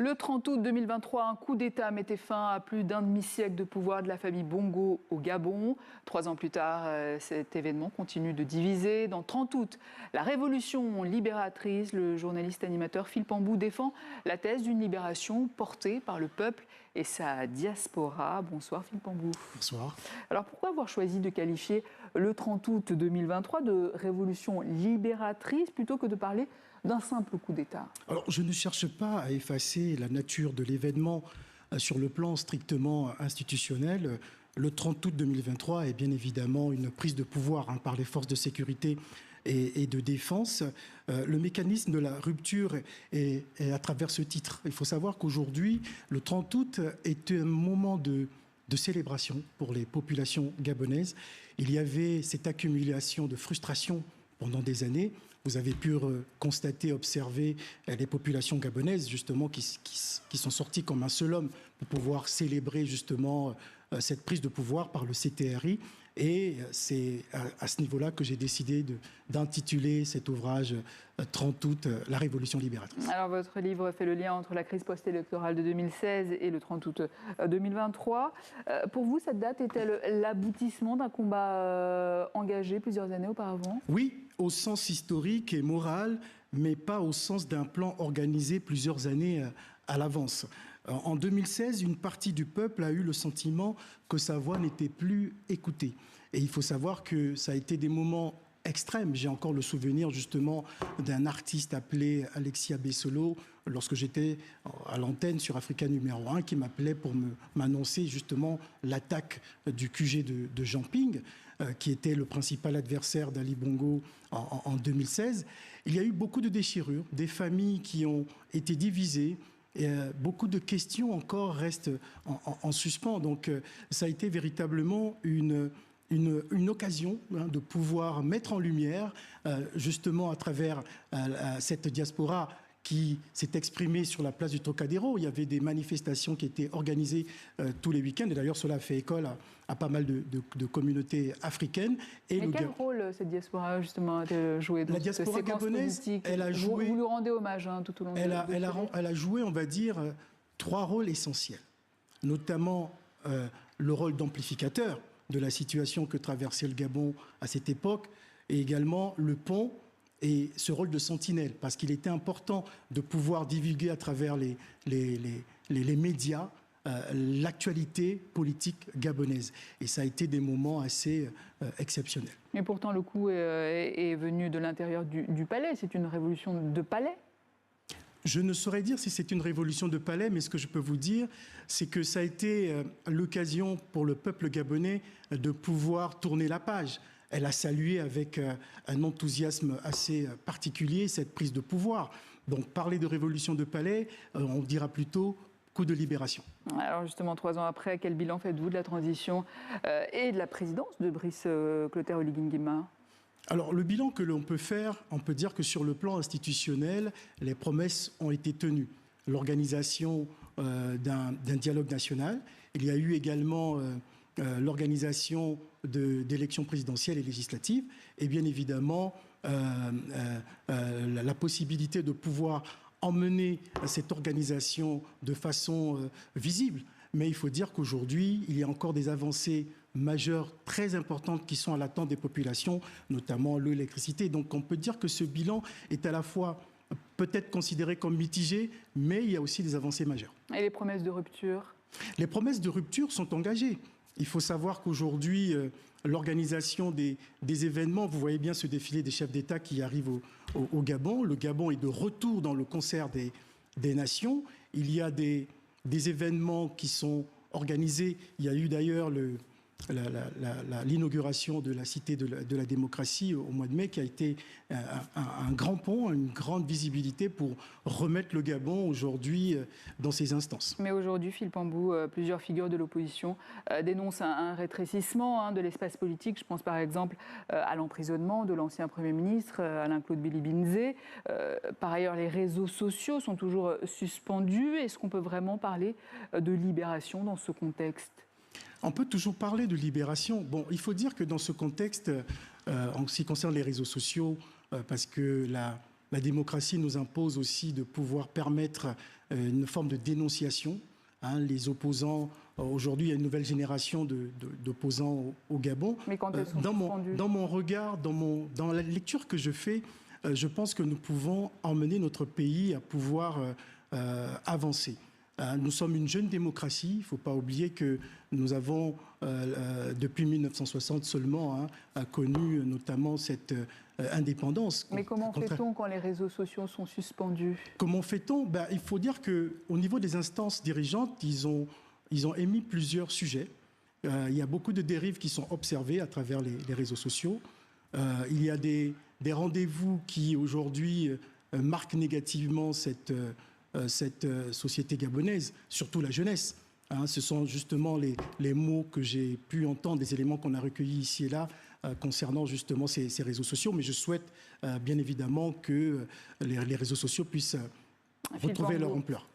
Le 30 août 2023, un coup d'État mettait fin à plus d'un demi-siècle de pouvoir de la famille Bongo au Gabon. 3 ans plus tard, cet événement continue de diviser. Dans 30 août, la révolution libératrice, le journaliste animateur Philippe Ambou défend la thèse d'une libération portée par le peuple et sa diaspora. Bonsoir Philippe Ambou. Bonsoir. Alors pourquoi avoir choisi de qualifier le 30 août 2023 de révolution libératrice plutôt que de parler d'un simple coup d'État? Alors, je ne cherche pas à effacer la nature de l'événement sur le plan strictement institutionnel. Le 30 août 2023 est bien évidemment une prise de pouvoir par les forces de sécurité et de défense. Le mécanisme de la rupture est à travers ce titre. Il faut savoir qu'aujourd'hui, le 30 août est un moment de célébration pour les populations gabonaises. Il y avait cette accumulation de frustration pendant des années. Vous avez pu constater, observer les populations gabonaises justement qui sont sorties comme un seul homme pour pouvoir célébrer justement cette prise de pouvoir par le CTRI. Et c'est à ce niveau-là que j'ai décidé d'intituler cet ouvrage 30 août, la révolution libératrice. Alors votre livre fait le lien entre la crise post-électorale de 2016 et le 30 août 2023. Pour vous, cette date est-elle l'aboutissement d'un combat engagé plusieurs années auparavant? Oui, au sens historique et moral, mais pas au sens d'un plan organisé plusieurs années à l'avance. En 2016, une partie du peuple a eu le sentiment que sa voix n'était plus écoutée. Et il faut savoir que ça a été des moments extrêmes. J'ai encore le souvenir justement d'un artiste appelé Alexia Bessolo, lorsque j'étais à l'antenne sur Africa numéro 1, qui m'appelait pour m'annoncer justement l'attaque du QG de Jean-Ping, qui était le principal adversaire d'Ali Bongo en 2016. Il y a eu beaucoup de déchirures, des familles qui ont été divisées. Et beaucoup de questions encore restent en suspens. Donc ça a été véritablement une occasion de pouvoir mettre en lumière, justement à travers cette diaspora qui s'est exprimée sur la place du Trocadéro. Il y avait des manifestations qui étaient organisées tous les week-ends. Et d'ailleurs, cela a fait école à pas mal de communautés africaines. Et quel rôle cette diaspora, justement, a-t-elle joué dans la diaspora gabonaise, elle a joué... Vous lui rendez hommage tout au long elle a joué, on va dire, 3 rôles essentiels. Notamment le rôle d'amplificateur de la situation que traversait le Gabon à cette époque, et également le pont et ce rôle de sentinelle, parce qu'il était important de pouvoir divulguer à travers les médias l'actualité politique gabonaise. Et ça a été des moments assez exceptionnels. Mais pourtant, le coup est venu de l'intérieur du palais. C'est une révolution de palais? Je ne saurais dire si c'est une révolution de palais, mais ce que je peux vous dire, c'est que ça a été l'occasion pour le peuple gabonais de pouvoir tourner la page. Elle a salué avec un enthousiasme assez particulier cette prise de pouvoir. Donc parler de révolution de palais, on dira plutôt coup de libération. Alors justement, 3 ans après, quel bilan faites-vous de la transition et de la présidence de Brice Clotaire Oligui Nguema? Alors, le bilan que l'on peut faire, on peut dire que sur le plan institutionnel, les promesses ont été tenues. L'organisation d'un dialogue national. Il y a eu également l'organisation d'élections présidentielles et législatives. Et bien évidemment, la possibilité de pouvoir emmener cette organisation de façon visible. Mais il faut dire qu'aujourd'hui, il y a encore des avancées majeures très importantes qui sont à l'attente des populations, notamment l'électricité. Donc on peut dire que ce bilan est à la fois peut-être considéré comme mitigé, mais il y a aussi des avancées majeures. Et les promesses de rupture? Les promesses de rupture sont engagées. Il faut savoir qu'aujourd'hui, l'organisation des événements, vous voyez bien ce défilé des chefs d'État qui arrivent au Gabon. Le Gabon est de retour dans le concert des nations. Il y a des événements qui sont organisés. Il y a eu d'ailleurs l'inauguration de la Cité de la démocratie au mois de mai, qui a été un grand pont, une grande visibilité pour remettre le Gabon aujourd'hui dans ses instances. Mais aujourd'hui, Philippe Ambou, plusieurs figures de l'opposition dénoncent un rétrécissement de l'espace politique. Je pense par exemple à l'emprisonnement de l'ancien Premier ministre, Alain-Claude Billy-Binzé. Par ailleurs, les réseaux sociaux sont toujours suspendus. Est-ce qu'on peut vraiment parler de libération dans ce contexte ? On peut toujours parler de libération. Bon, il faut dire que dans ce contexte, en ce qui concerne les réseaux sociaux, parce que La démocratie nous impose aussi de pouvoir permettre une forme de dénonciation. Les opposants, aujourd'hui, il y a une nouvelle génération d'opposants au Gabon. Mais quand elles sont suspendues ? Dans mon regard, dans la lecture que je fais, je pense que nous pouvons emmener notre pays à pouvoir avancer. Nous sommes une jeune démocratie. Il ne faut pas oublier que nous avons, depuis 1960 seulement, connu notamment cette indépendance. Mais comment fait-on quand les réseaux sociaux sont suspendus ? Comment fait-on ? Il faut dire qu'au niveau des instances dirigeantes, ils ont émis plusieurs sujets. Il y a beaucoup de dérives qui sont observées à travers les réseaux sociaux. Il y a des rendez-vous qui, aujourd'hui, marquent négativement cette société gabonaise, surtout la jeunesse. Ce sont justement les mots que j'ai pu entendre, des éléments qu'on a recueillis ici et là concernant justement ces réseaux sociaux. Mais je souhaite bien évidemment que les réseaux sociaux puissent retrouver leur ampleur.